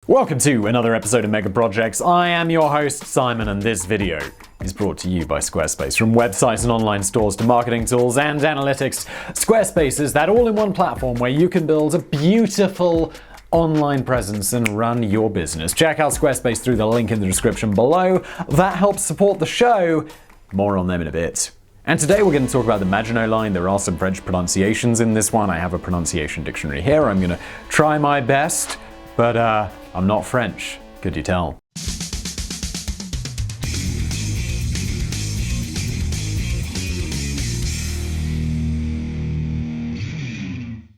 Welcome to another episode of Mega Projects. I am your host, Simon, and this video is brought to you by Squarespace. From websites and online stores to marketing tools and analytics, Squarespace is that all-in-one platform where you can build a beautiful online presence and run your business. Check out Squarespace through the link in the description below. That helps support the show. More on them in a bit. And today we're going to talk about the Maginot Line. There are some French pronunciations in this one. I have a pronunciation dictionary here. I'm going to try my best, but I'm not French. Could you tell?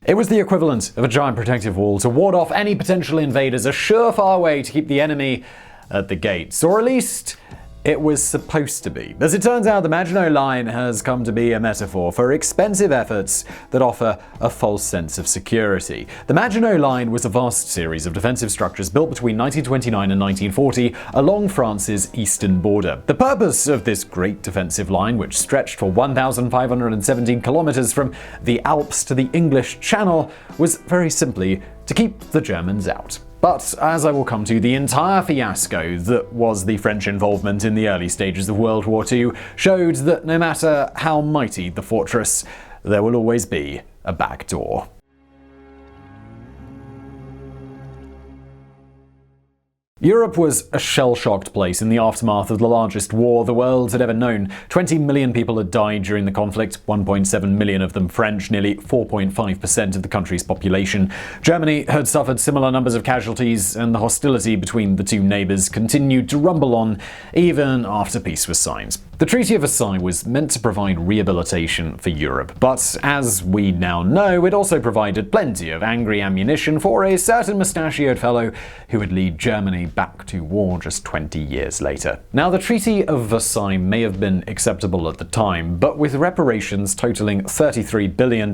It was the equivalent of a giant protective wall to ward off any potential invaders, a surefire way to keep the enemy at the gates, or at least it was supposed to be. As it turns out, the Maginot Line has come to be a metaphor for expensive efforts that offer a false sense of security. The Maginot Line was a vast series of defensive structures built between 1929 and 1940 along France's eastern border. The purpose of this great defensive line, which stretched for 1,517 kilometers from the Alps to the English Channel, was very simply to keep the Germans out. But, as I will come to, the entire fiasco that was the French involvement in the early stages of World War II showed that no matter how mighty the fortress, there will always be a back door. Europe was a shell-shocked place in the aftermath of the largest war the world had ever known. 20 million people had died during the conflict, 1.7 million of them French, nearly 4.5% of the country's population. Germany had suffered similar numbers of casualties, and the hostility between the two neighbors continued to rumble on even after peace was signed. The Treaty of Versailles was meant to provide rehabilitation for Europe, but as we now know, it also provided plenty of angry ammunition for a certain mustachioed fellow who would lead Germany back to war just 20 years later. Now, the Treaty of Versailles may have been acceptable at the time, but with reparations totaling $33 billion,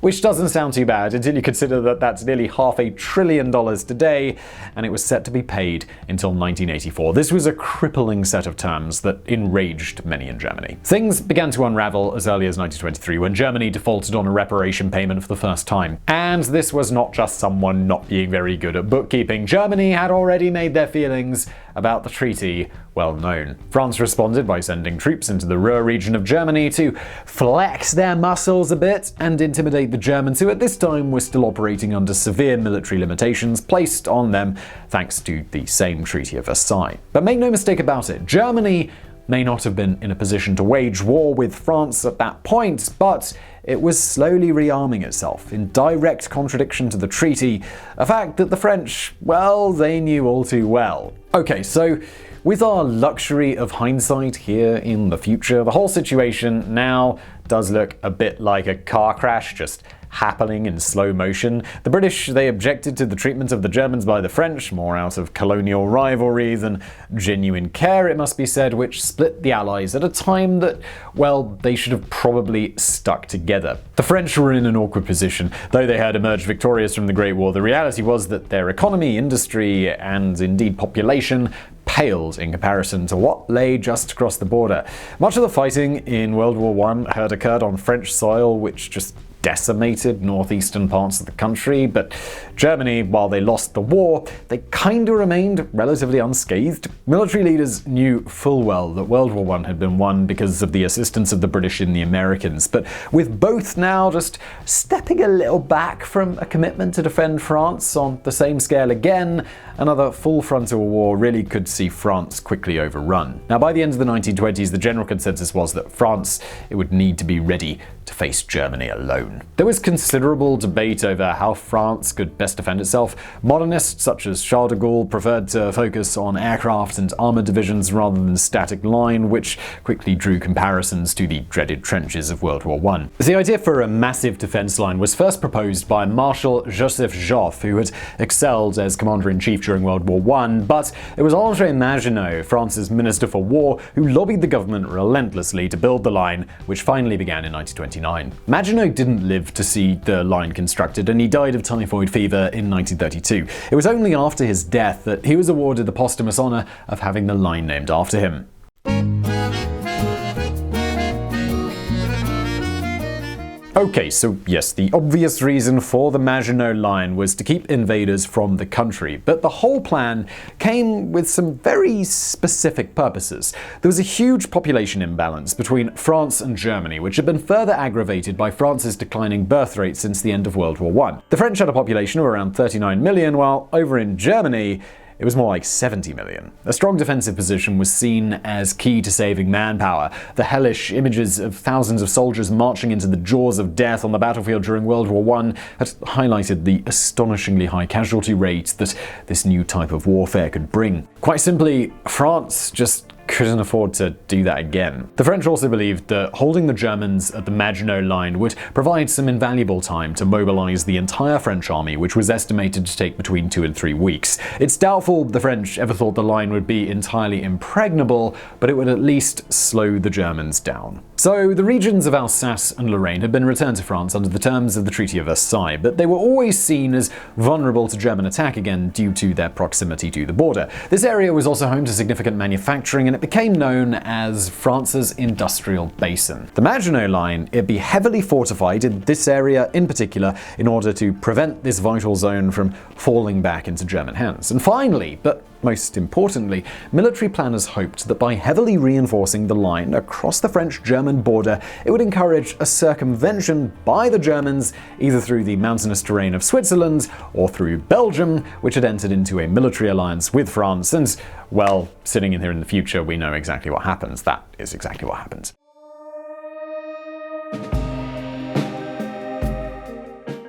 which doesn't sound too bad until you consider that that's nearly $500 billion today, and it was set to be paid until 1984. This was a crippling set of terms that enraged many in Germany. Things began to unravel as early as 1923, when Germany defaulted on a reparation payment for the first time. And this was not just someone not being very good at bookkeeping. Germany had already made their feelings about the treaty well known. France responded by sending troops into the Ruhr region of Germany to flex their muscles a bit and intimidate the Germans, who at this time were still operating under severe military limitations placed on them thanks to the same Treaty of Versailles. But make no mistake about it, Germany may not have been in a position to wage war with France at that point, but it was slowly rearming itself, in direct contradiction to the treaty, a fact that the French, well, they knew all too well. Okay, so with our luxury of hindsight here in the future, the whole situation now does look a bit like a car crash, just happening in slow motion. The British, they objected to the treatment of the Germans by the French, more out of colonial rivalry than genuine care, it must be said, which split the Allies at a time that, well, they should have probably stuck together. The French were in an awkward position. Though they had emerged victorious from the Great War, the reality was that their economy, industry, and indeed population paled in comparison to what lay just across the border. Much of the fighting in World War I had occurred on French soil, which just decimated northeastern parts of the country, but Germany, while they lost the war, they kinda remained relatively unscathed. Military leaders knew full well that World War I had been won because of the assistance of the British and the Americans, but with both now just stepping a little back from a commitment to defend France on the same scale again, another full frontal war really could see France quickly overrun. Now, by the end of the 1920s, the general consensus was that France, it would need to be ready to face Germany alone. There was considerable debate over how France could best defend itself. Modernists such as Charles de Gaulle preferred to focus on aircraft and armored divisions rather than static line, which quickly drew comparisons to the dreaded trenches of World War I. The idea for a massive defense line was first proposed by Marshal Joseph Joffre, who had excelled as commander-in-chief during World War I, but it was André Maginot, France's Minister for War, who lobbied the government relentlessly to build the line, which finally began in 1929. Maginot didn't live to see the line constructed, and he died of typhoid fever in 1932. It was only after his death that he was awarded the posthumous honor of having the line named after him. Okay, so yes, the obvious reason for the Maginot Line was to keep invaders from the country, but the whole plan came with some very specific purposes. There was a huge population imbalance between France and Germany, which had been further aggravated by France's declining birth rate since the end of World War I. The French had a population of around 39 million, while over in Germany, it was more like 70 million. A strong defensive position was seen as key to saving manpower. The hellish images of thousands of soldiers marching into the jaws of death on the battlefield during World War I had highlighted the astonishingly high casualty rate that this new type of warfare could bring. Quite simply, France just couldn't afford to do that again. The French also believed that holding the Germans at the Maginot Line would provide some invaluable time to mobilize the entire French army, which was estimated to take between 2 and 3 weeks. It's doubtful the French ever thought the line would be entirely impregnable, but it would at least slow the Germans down. So the regions of Alsace and Lorraine had been returned to France under the terms of the Treaty of Versailles, but they were always seen as vulnerable to German attack again due to their proximity to the border. This area was also home to significant manufacturing, and it became known as France's industrial basin. The Maginot Line, it'd be heavily fortified in this area in particular in order to prevent this vital zone from falling back into German hands. And finally, but most importantly, military planners hoped that by heavily reinforcing the line across the French-German border, it would encourage a circumvention by the Germans, either through the mountainous terrain of Switzerland or through Belgium, which had entered into a military alliance with France. And, well, sitting in here in the future, we know exactly what happens. That is exactly what happens.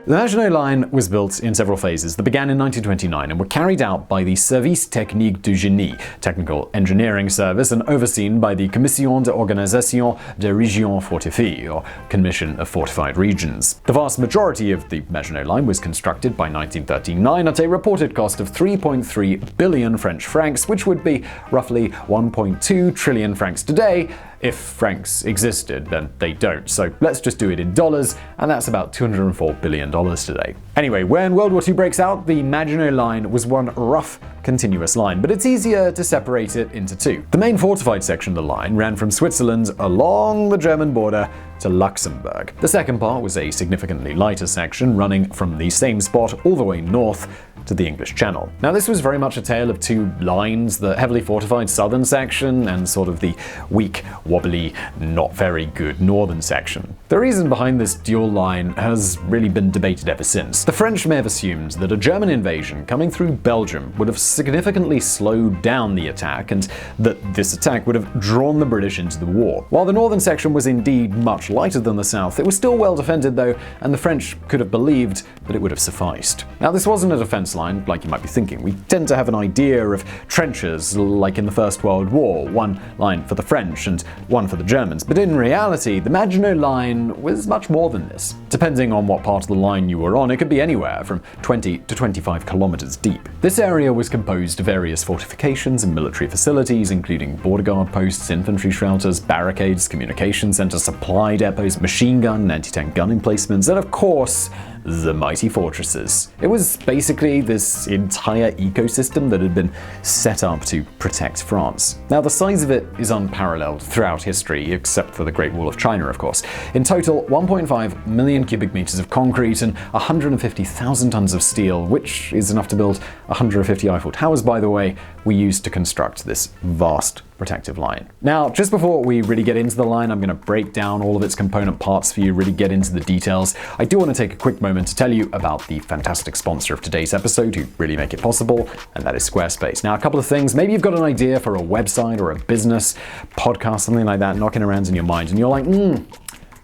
The Maginot Line was built in several phases that began in 1929 and were carried out by the Service Technique du Génie, Technical Engineering Service, and overseen by the Commission d'Organisation des Régions Fortifiées, or Commission of Fortified Regions. The vast majority of the Maginot Line was constructed by 1939 at a reported cost of 3.3 billion French francs, which would be roughly 1.2 trillion francs today. If francs existed, then they don't, so let's just do it in dollars, and that's about $204 billion today. Anyway, when World War II breaks out, the Maginot Line was one rough, continuous line, but it's easier to separate it into two. The main fortified section of the line ran from Switzerland along the German border to Luxembourg. The second part was a significantly lighter section running from the same spot all the way north to the English Channel. Now, this was very much a tale of two lines, the heavily fortified southern section and sort of the weak, wobbly, not very good northern section. The reason behind this dual line has really been debated ever since. The French may have assumed that a German invasion coming through Belgium would have significantly slowed down the attack, and that this attack would have drawn the British into the war. While the northern section was indeed much lighter than the south, it was still well defended though, and the French could have believed that it would have sufficed. Now, this wasn't a defense line like you might be thinking. We tend to have an idea of trenches like in the First World War, one line for the French and one for the Germans, but in reality, the Maginot Line was much more than this. Depending on what part of the line you were on, it could be anywhere from 20 to 25 kilometers deep. This area was composed of various fortifications and military facilities, including border guard posts, infantry shelters, barricades, communication centers, supply depots, machine gun and anti-tank gun emplacements, and of course, the mighty fortresses. It was basically this entire ecosystem that had been set up to protect France. Now, the size of it is unparalleled throughout history, except for the Great Wall of China, of course. In total, 1.5 million cubic meters of concrete and 150,000 tons of steel, which is enough to build 150 Eiffel Towers, by the way, were used to construct this vast protective line. Now, just before we really get into the line, I'm going to break down all of its component parts for you, really get into the details. I do want to take a quick moment to tell you about the fantastic sponsor of today's episode who really make it possible, and that is Squarespace. Now, a couple of things. Maybe you've got an idea for a website or a business, podcast, something like that, knocking around in your mind, and you're like,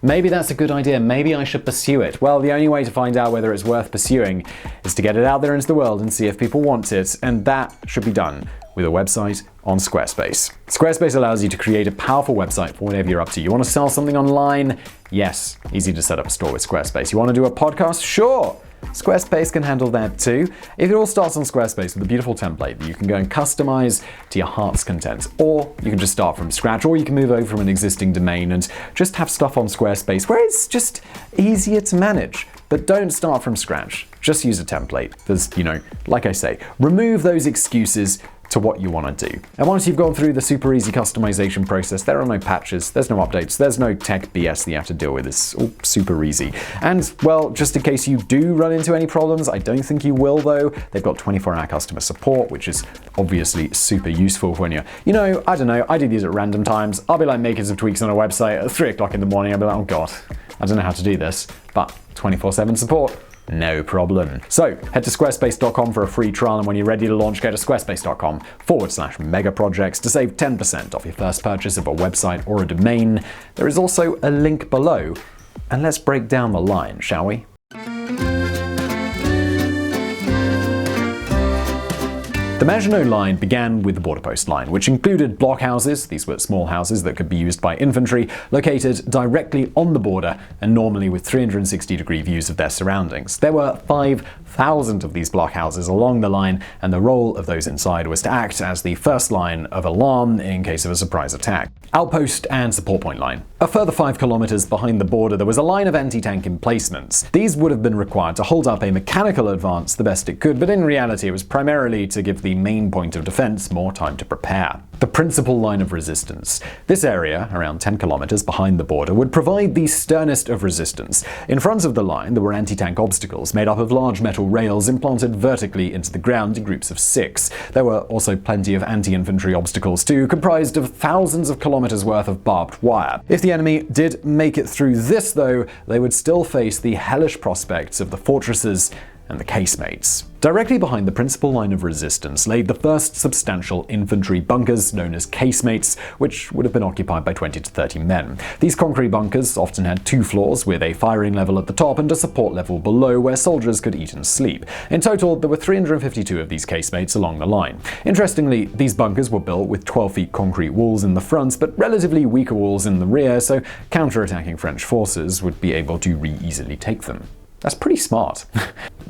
maybe that's a good idea, maybe I should pursue it. Well, the only way to find out whether it's worth pursuing is to get it out there into the world and see if people want it, and that should be done with a website on Squarespace. Squarespace allows you to create a powerful website for whatever you're up to. You want to sell something online? Yes, easy to set up a store with Squarespace. You want to do a podcast? Sure! Squarespace can handle that too. It all starts on Squarespace with a beautiful template that you can go and customize to your heart's content. Or you can just start from scratch, or you can move over from an existing domain and just have stuff on Squarespace where it's just easier to manage. But don't start from scratch. Just use a template. There's, like I say, remove those excuses. to what you want to do. And once you've gone through the super easy customization process, there are no patches, there's no updates, there's no tech BS that you have to deal with. It's all super easy. And, well, just in case you do run into any problems, I don't think you will though, they've got 24-hour customer support, which is obviously super useful when you're, I don't know, I do these at random times. I'll be like making some tweaks on a website at 3 o'clock in the morning. I'll be like, oh god, I don't know how to do this. But 24/7 support, no problem. So head to squarespace.com for a free trial, and when you're ready to launch, go to squarespace.com/megaprojects to save 10% off your first purchase of a website or a domain. There is also a link below. And let's break down the line, shall we? The Maginot Line began with the border post line, which included blockhouses. These were small houses that could be used by infantry, located directly on the border and normally with 360-degree views of their surroundings. There were 5,000 of these blockhouses along the line, and the role of those inside was to act as the first line of alarm in case of a surprise attack. Outpost and support point line. A further 5 kilometers behind the border, there was a line of anti-tank emplacements. These would have been required to hold up a mechanical advance the best it could, but in reality it was primarily to give the main point of defense more time to prepare. The principal line of resistance. This area, around 10 kilometers behind the border, would provide the sternest of resistance. In front of the line, there were anti-tank obstacles made up of large metal rails implanted vertically into the ground in groups of 6. There were also plenty of anti-infantry obstacles too, comprised of thousands of kilometers worth of barbed wire. If the enemy did make it through this, though, they would still face the hellish prospects of the fortresses and the casemates. Directly behind the principal line of resistance lay the first substantial infantry bunkers, known as casemates, which would have been occupied by 20 to 30 men. These concrete bunkers often had 2 floors, with a firing level at the top and a support level below where soldiers could eat and sleep. In total, there were 352 of these casemates along the line. Interestingly, these bunkers were built with 12-feet concrete walls in the front, but relatively weaker walls in the rear, so counter-attacking French forces would be able to easily take them. That's pretty smart.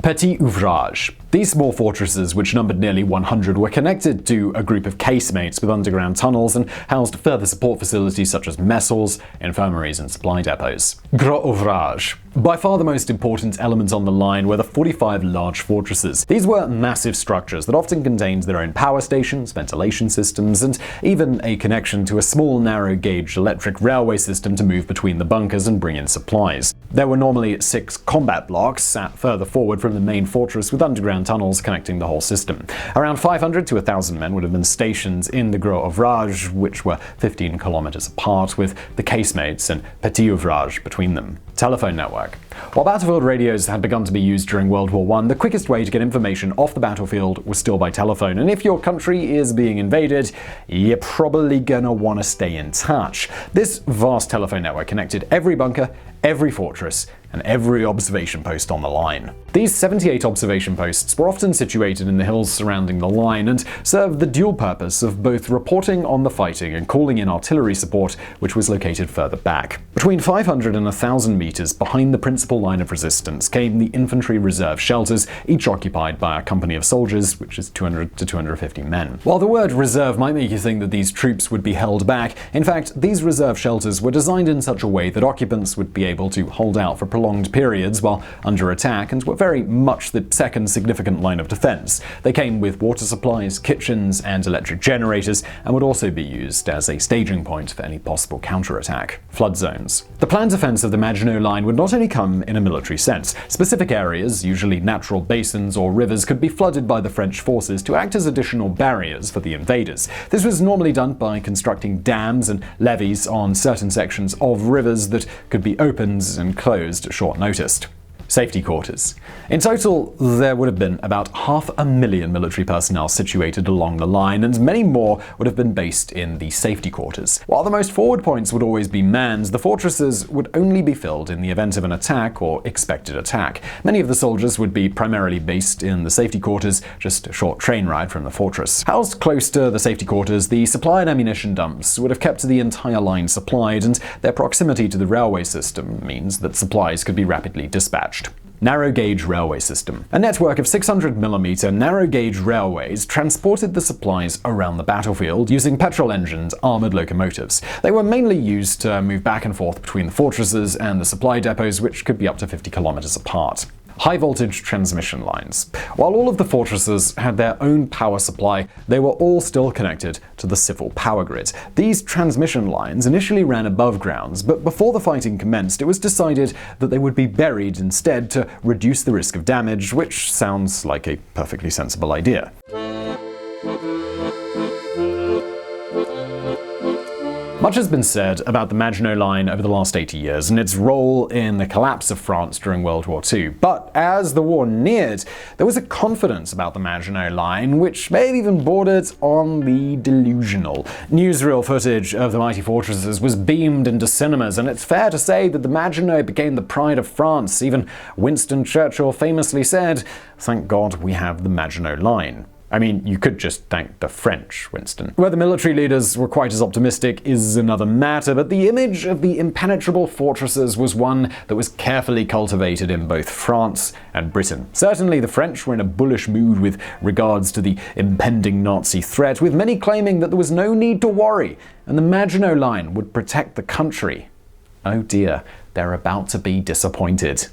Petit ouvrage. These small fortresses, which numbered nearly 100, were connected to a group of casemates with underground tunnels and housed further support facilities such as mess halls, infirmaries, and supply depots. Gros ouvrage. By far the most important element on the line were the 45 large fortresses. These were massive structures that often contained their own power stations, ventilation systems, and even a connection to a small narrow-gauge electric railway system to move between the bunkers and bring in supplies. There were normally 6 combat blocks sat further forward from the main fortress, with underground tunnels connecting the whole system. Around 500 to 1,000 men would have been stationed in the Gros ouvrage, which were 15 kilometers apart, with the casemates and Petit ouvrage between them. Telephone network. While battlefield radios had begun to be used during World War I, the quickest way to get information off the battlefield was still by telephone, and if your country is being invaded, you're probably gonna want to stay in touch. This vast telephone network connected every bunker, every fortress, and every observation post on the line. These 78 observation posts were often situated in the hills surrounding the line and served the dual purpose of both reporting on the fighting and calling in artillery support, which was located further back. Between 500 and 1,000 meters behind the principal line of resistance came the infantry reserve shelters, each occupied by a company of soldiers, which is 200 to 250 men. While the word reserve might make you think that these troops would be held back, in fact, these reserve shelters were designed in such a way that occupants would be able to hold out for prolonged periods while under attack, and were very much the second significant line of defense. They came with water supplies, kitchens, and electric generators, and would also be used as a staging point for any possible counterattack. Flood zones. The planned defense of the Maginot Line would not only come in a military sense. Specific areas, usually natural basins or rivers, could be flooded by the French forces to act as additional barriers for the invaders. This was normally done by constructing dams and levees on certain sections of rivers that could be opened and closed at short notice. Safety quarters. In total, there would have been about 500,000 military personnel situated along the line, and many more would have been based in the safety quarters. While the most forward points would always be manned, the fortresses would only be filled in the event of an attack or expected attack. Many of the soldiers would be primarily based in the safety quarters, just a short train ride from the fortress. Housed close to the safety quarters, the supply and ammunition dumps would have kept the entire line supplied, and their proximity to the railway system means that supplies could be rapidly dispatched. Narrow-gauge railway system. A network of 600mm narrow-gauge railways transported the supplies around the battlefield using petrol-engined armored locomotives. They were mainly used to move back and forth between the fortresses and the supply depots, which could be up to 50 kilometers apart. high-voltage transmission lines. While all of the fortresses had their own power supply, they were all still connected to the civil power grid. These transmission lines initially ran above grounds, but before the fighting commenced, it was decided that they would be buried instead to reduce the risk of damage, which sounds like a perfectly sensible idea. Much has been said about the Maginot Line over the last 80 years and its role in the collapse of France during World War II. But as the war neared, there was a confidence about the Maginot Line which may have even bordered on the delusional. Newsreel footage of the mighty fortresses was beamed into cinemas, and it's fair to say that the Maginot became the pride of France. Even Winston Churchill famously said, "Thank God we have the Maginot Line." I mean, you could just thank the French, Winston. Whether military leaders were quite as optimistic is another matter, but the image of the impenetrable fortresses was one that was carefully cultivated in both France and Britain. Certainly, the French were in a bullish mood with regards to the impending Nazi threat, with many claiming that there was no need to worry, and the Maginot Line would protect the country. Oh dear, they're about to be disappointed.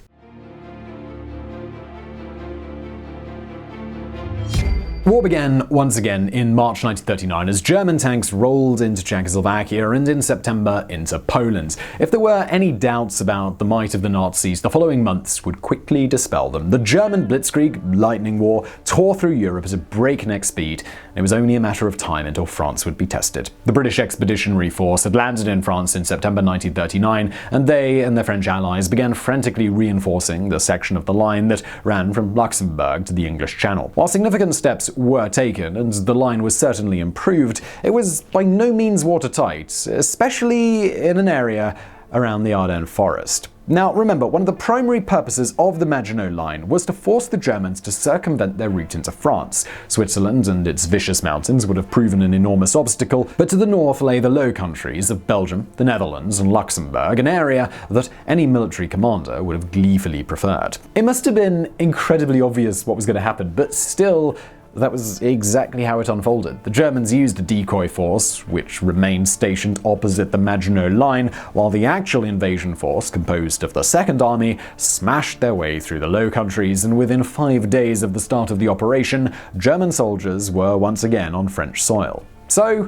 War began once again in March 1939 as German tanks rolled into Czechoslovakia and in September into Poland. If there were any doubts about the might of the Nazis, the following months would quickly dispel them. The German Blitzkrieg lightning war tore through Europe at a breakneck speed, and it was only a matter of time until France would be tested. The British Expeditionary Force had landed in France in September 1939, and they and their French allies began frantically reinforcing the section of the line that ran from Luxembourg to the English Channel. While significant steps were taken, and the line was certainly improved, it was by no means watertight, especially in an area around the Ardennes forest. Now remember, one of the primary purposes of the Maginot Line was to force the Germans to circumvent their route into France. Switzerland and its vicious mountains would have proven an enormous obstacle, but to the north lay the Low Countries of Belgium, the Netherlands, and Luxembourg, an area that any military commander would have gleefully preferred. It must have been incredibly obvious what was going to happen, but still, that was exactly how it unfolded. The Germans used a decoy force, which remained stationed opposite the Maginot Line, while the actual invasion force, composed of the Second Army, smashed their way through the Low Countries, and within 5 days of the start of the operation, German soldiers were once again on French soil. So,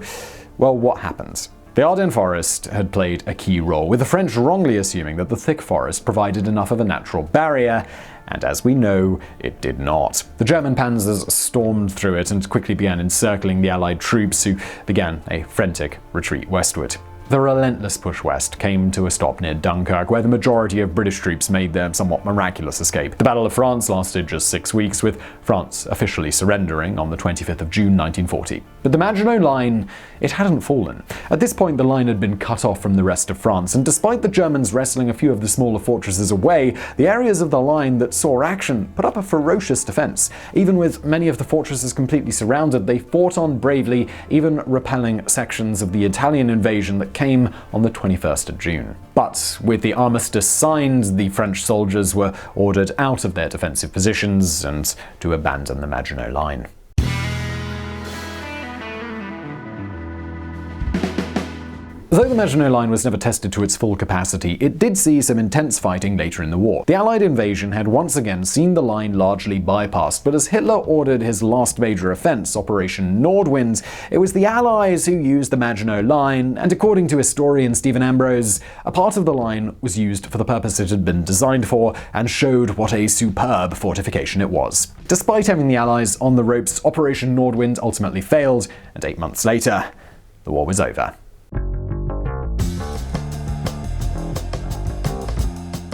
well, what happened? The Ardennes forest had played a key role, with the French wrongly assuming that the thick forest provided enough of a natural barrier, and as we know, it did not. The German panzers stormed through it and quickly began encircling the Allied troops, who began a frantic retreat westward. The relentless push west came to a stop near Dunkirk, where the majority of British troops made their somewhat miraculous escape. The Battle of France lasted just 6 weeks, with France officially surrendering on the 25th of June 1940. But the Maginot Line, it hadn't fallen. At this point, the line had been cut off from the rest of France, and despite the Germans wrestling a few of the smaller fortresses away, the areas of the line that saw action put up a ferocious defense. Even with many of the fortresses completely surrounded, they fought on bravely, even repelling sections of the Italian invasion that came on the 21st of June. But with the armistice signed, the French soldiers were ordered out of their defensive positions and to abandon the Maginot Line. Though the Maginot Line was never tested to its full capacity, it did see some intense fighting later in the war. The Allied invasion had once again seen the line largely bypassed, but as Hitler ordered his last major offense, Operation Nordwind, it was the Allies who used the Maginot Line, and according to historian Stephen Ambrose, a part of the line was used for the purpose it had been designed for, and showed what a superb fortification it was. Despite having the Allies on the ropes, Operation Nordwind ultimately failed, and 8 months later, the war was over.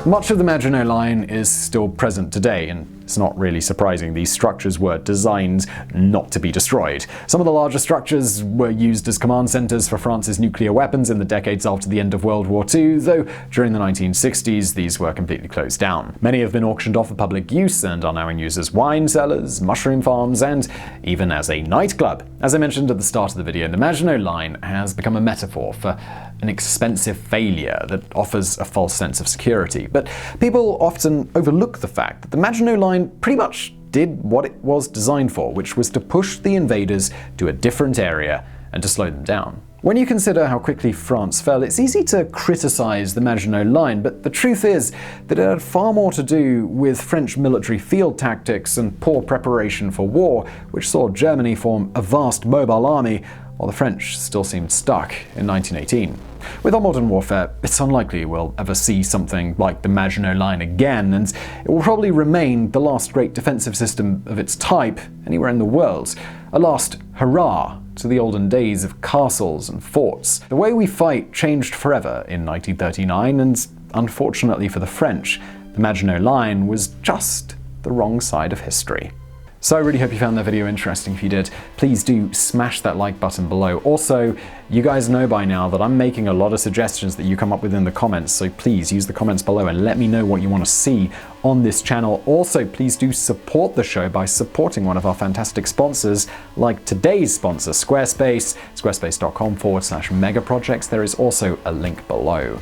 Much of the Maginot Line is still present today, and it's not really surprising. These structures were designed not to be destroyed. Some of the larger structures were used as command centers for France's nuclear weapons in the decades after the end of World War II, though during the 1960s these were completely closed down. Many have been auctioned off for public use and are now in use as wine cellars, mushroom farms, and even as a nightclub. As I mentioned at the start of the video, the Maginot Line has become a metaphor for an expensive failure that offers a false sense of security. But people often overlook the fact that the Maginot Line pretty much did what it was designed for, which was to push the invaders to a different area and to slow them down. When you consider how quickly France fell, it's easy to criticize the Maginot Line, but the truth is that it had far more to do with French military field tactics and poor preparation for war, which saw Germany form a vast mobile army, while the French still seemed stuck in 1918. With our modern warfare, it's unlikely we'll ever see something like the Maginot Line again, and it will probably remain the last great defensive system of its type anywhere in the world. A last hurrah to the olden days of castles and forts. The way we fight changed forever in 1939, and unfortunately for the French, the Maginot Line was just the wrong side of history. So I really hope you found that video interesting. If you did, please do smash that like button below. Also, you guys know by now that I'm making a lot of suggestions that you come up with in the comments, so please use the comments below and let me know what you want to see on this channel. Also, please do support the show by supporting one of our fantastic sponsors, like today's sponsor, Squarespace, squarespace.com/megaprojects. There is also a link below.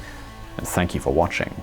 And thank you for watching.